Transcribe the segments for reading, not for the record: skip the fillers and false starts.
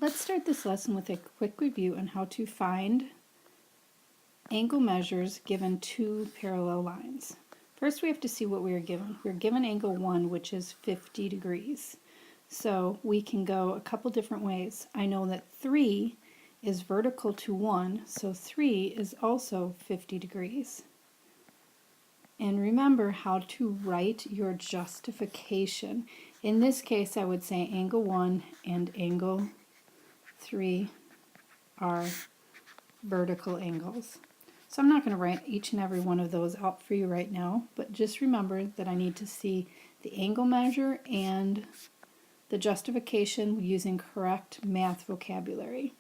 Let's start this lesson with a quick review on how to find angle measures given two parallel lines. First, we have to see what we are given. We're given angle 1, which is 50 degrees. So we can go a couple different ways. I know that 3 is vertical to 1, so 3 is also 50 degrees. And remember how to write your justification. In this case, I would say angle 1 and angle 3 are vertical angles. So I'm not going to write each and every one of those out for you right now, but just remember that I need to see the angle measure and the justification using correct math vocabulary.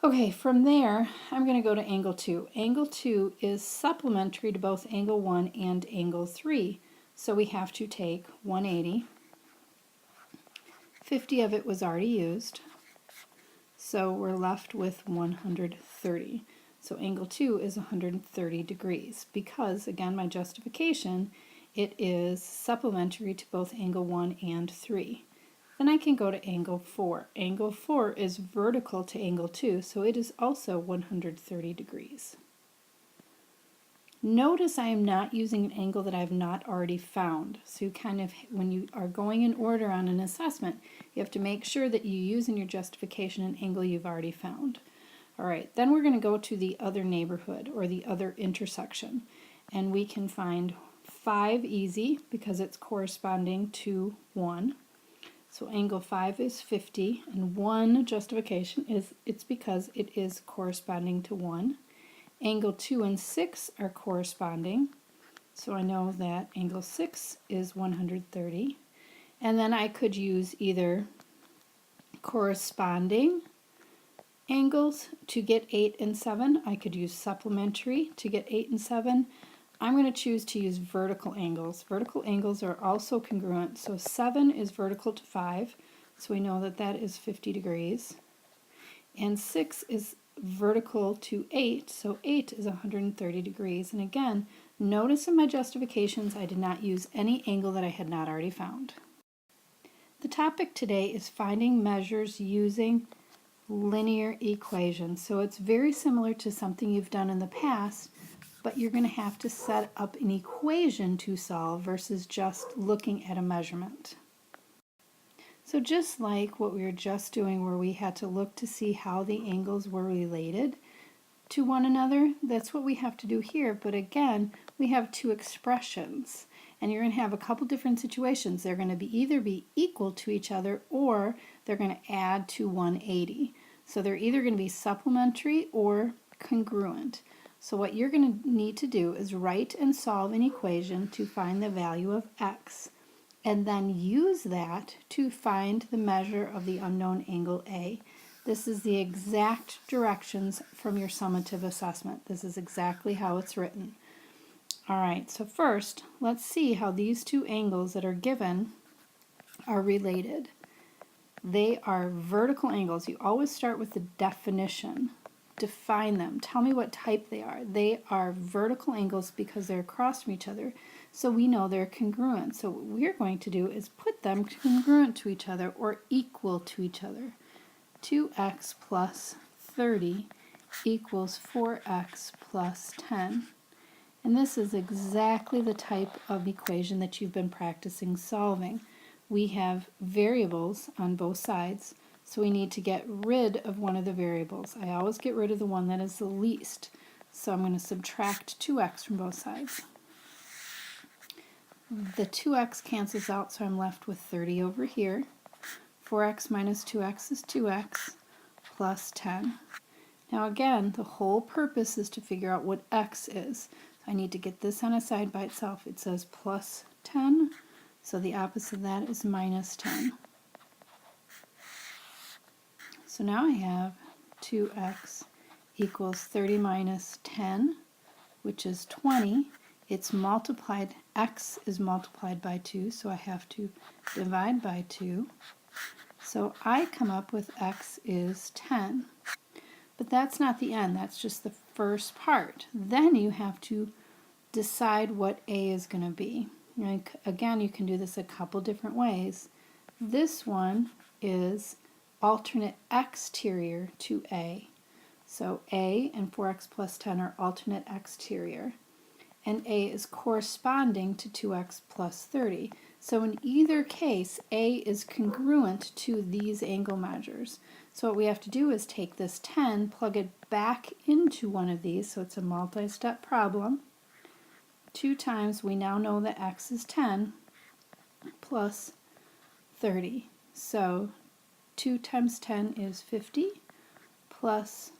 Okay, from there, I'm going to go to angle 2. Angle 2 is supplementary to both angle 1 and angle 3. So we have to take 180. 50 of it was already used. So we're left with 130. So angle 2 is 130 degrees because, again, my justification, it is supplementary to both angle 1 and 3. Then I can go to angle 4. Angle 4 is vertical to angle 2, so it is also 130 degrees. Notice I am not using an angle that I have not already found. So you kind of, when you are going in order on an assessment, you have to make sure that you use in your justification an angle you've already found. All right, then we're going to go to the other neighborhood or the other intersection. And we can find 5 easy because it's corresponding to 1. So angle 5 is 50, and 1 justification is it's because it is corresponding to 1. Angle 2 and 6 are corresponding, so I know that angle 6 is 130. And then I could use either corresponding angles to get 8 and 7. I could use supplementary to get 8 and 7. I'm going to choose to use vertical angles. Vertical angles are also congruent, so 7 is vertical to 5, so we know that that is 50 degrees. And 6 is vertical to 8, so 8 is 130 degrees. And again, notice in my justifications I did not use any angle that I had not already found. The topic today is finding measures using linear equations. So it's very similar to something you've done in the past, but you're going to have to set up an equation to solve versus just looking at a measurement. So just like what we were just doing where we had to look to see how the angles were related to one another, that's what we have to do here. But again, we have two expressions, and you're going to have a couple different situations. They're going to either be equal to each other or they're going to add to 180. So they're either going to be supplementary or congruent. So what you're going to need to do is write and solve an equation to find the value of x, and then use that to find the measure of the unknown angle A. This is the exact directions from your summative assessment. This is exactly how it's written. All right, so first, let's see how these two angles that are given are related. They are vertical angles. You always start with the definition. Define them. Tell me what type they are. They are vertical angles because they're across from each other, so we know they're congruent. So what we're going to do is put them congruent to each other or equal to each other. 2x plus 30 equals 4x plus 10. And this is exactly the type of equation that you've been practicing solving. We have variables on both sides, so we need to get rid of one of the variables. I always get rid of the one that is the least. So I'm going to subtract 2x from both sides. The 2x cancels out, so I'm left with 30 over here. 4x minus 2x is 2x plus 10. Now again, the whole purpose is to figure out what x is. I need to get this on a side by itself. It says plus 10, so the opposite of that is minus 10. So now I have 2x equals 30 minus 10, which is 20. It's multiplied, x is multiplied by 2, so I have to divide by 2. So I come up with x is 10. But that's not the end, that's just the first part. Then you have to decide what a is going to be. Again, you can do this a couple different ways. This one is alternate exterior to A. So A and 4x plus 10 are alternate exterior, and A is corresponding to 2x plus 30. So in either case, A is congruent to these angle measures. So what we have to do is take this 10, plug it back into one of these, so it's a multi-step problem. 2 times, we now know that x is 10 plus 30. So 2 times 10 is 50 plus,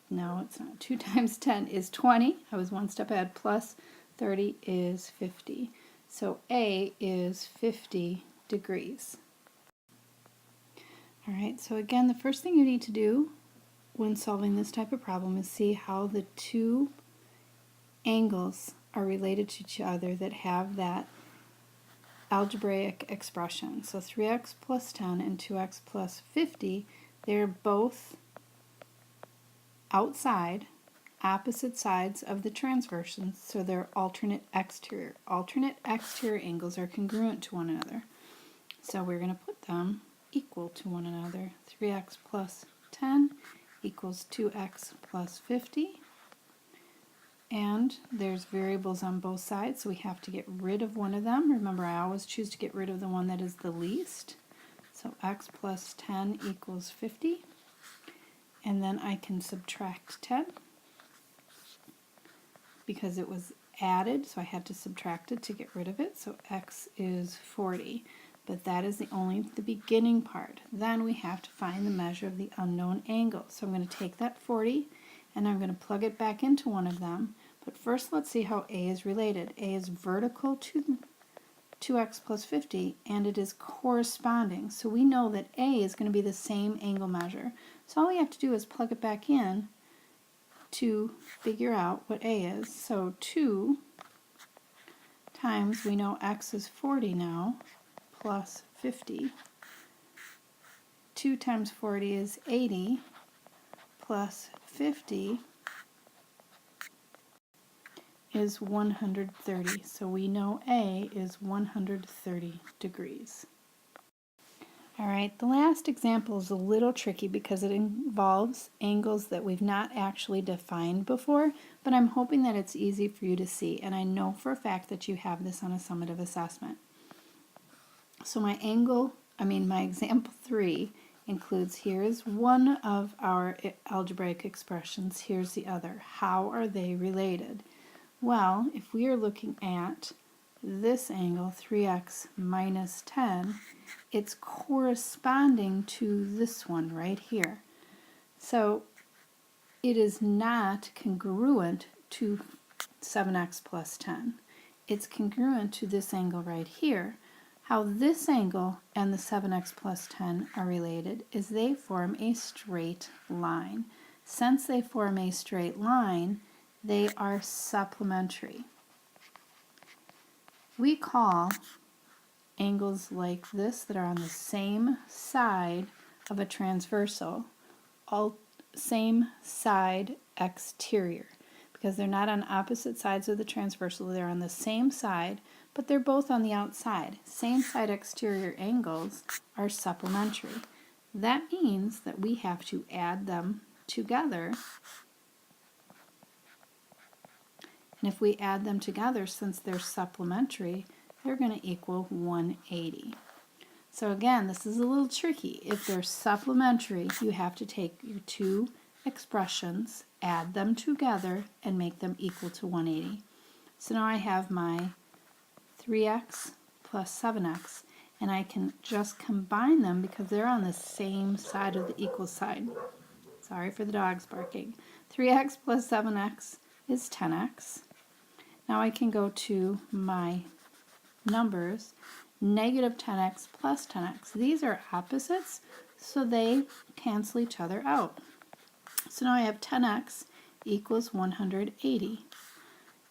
no it's not, 2 times 10 is 20, I was one step ahead, plus 30 is 50. So A is 50 degrees. Alright, so again, the first thing you need to do when solving this type of problem is see how the two angles are related to each other that have that algebraic expression. So 3x plus 10 and 2x plus 50, they're both outside, opposite sides of the transversion, so they're alternate exterior. Alternate exterior angles are congruent to one another. So we're going to put them equal to one another. 3x plus 10 equals 2x plus 50. And there's variables on both sides, so we have to get rid of one of them. Remember, I always choose to get rid of the one that is the least. So x plus 10 equals 50. And then I can subtract 10 because it was added, so I had to subtract it to get rid of it. So x is 40. But that is the beginning part. Then we have to find the measure of the unknown angle. So I'm going to take that 40 and I'm going to plug it back into one of them. But first let's see how A is related. A is vertical to 2x plus 50 and it is corresponding. So we know that A is going to be the same angle measure. So all we have to do is plug it back in to figure out what A is. So 2 times, we know x is 40 now, plus 50. 2 times 40 is 80, plus 50 is 130. So we know A is 130 degrees. Alright, the last example is a little tricky because it involves angles that we've not actually defined before, but I'm hoping that it's easy for you to see, and I know for a fact that you have this on a summative assessment. So my example 3 includes, here is one of our algebraic expressions, here's the other. How are they related? Well, if we are looking at this angle, 3x minus 10, it's corresponding to this one right here. So it is not congruent to 7x plus 10. It's congruent to this angle right here. How this angle and the 7x plus 10 are related is they form a straight line. Since they form a straight line, they are supplementary. We call angles like this that are on the same side of a transversal same side exterior, because they're not on opposite sides of the transversal, they're on the same side, but they're both on the outside. Same side exterior angles are supplementary. That means that we have to add them together. And if we add them together, since they're supplementary, they're going to equal 180. So again, this is a little tricky. If they're supplementary, you have to take your two expressions, add them together, and make them equal to 180. So now I have my 3x plus 7x, and I can just combine them because they're on the same side of the equal sign. Sorry for the dogs barking. 3x plus 7x is 10x. Now I can go to my numbers, negative 10x plus 10x. These are opposites, so they cancel each other out. So now I have 10x equals 180.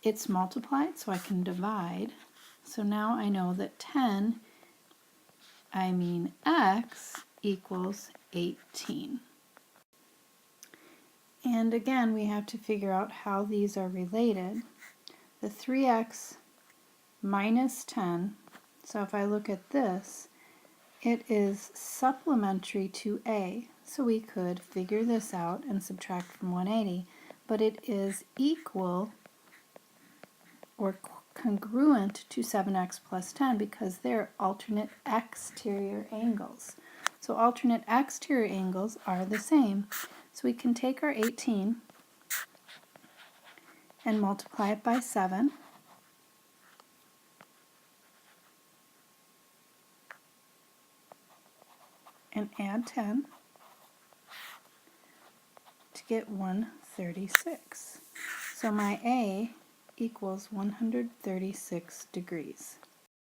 It's multiplied, so I can divide. So now I know that x equals 18. And again, we have to figure out how these are related. The 3x minus 10, so if I look at this, it is supplementary to A, so we could figure this out and subtract from 180, but it is equal or congruent to 7x plus 10 because they're alternate exterior angles. So alternate exterior angles are the same. So we can take our 18 and multiply it by 7. And add 10 to get 136. So my A equals 136 degrees.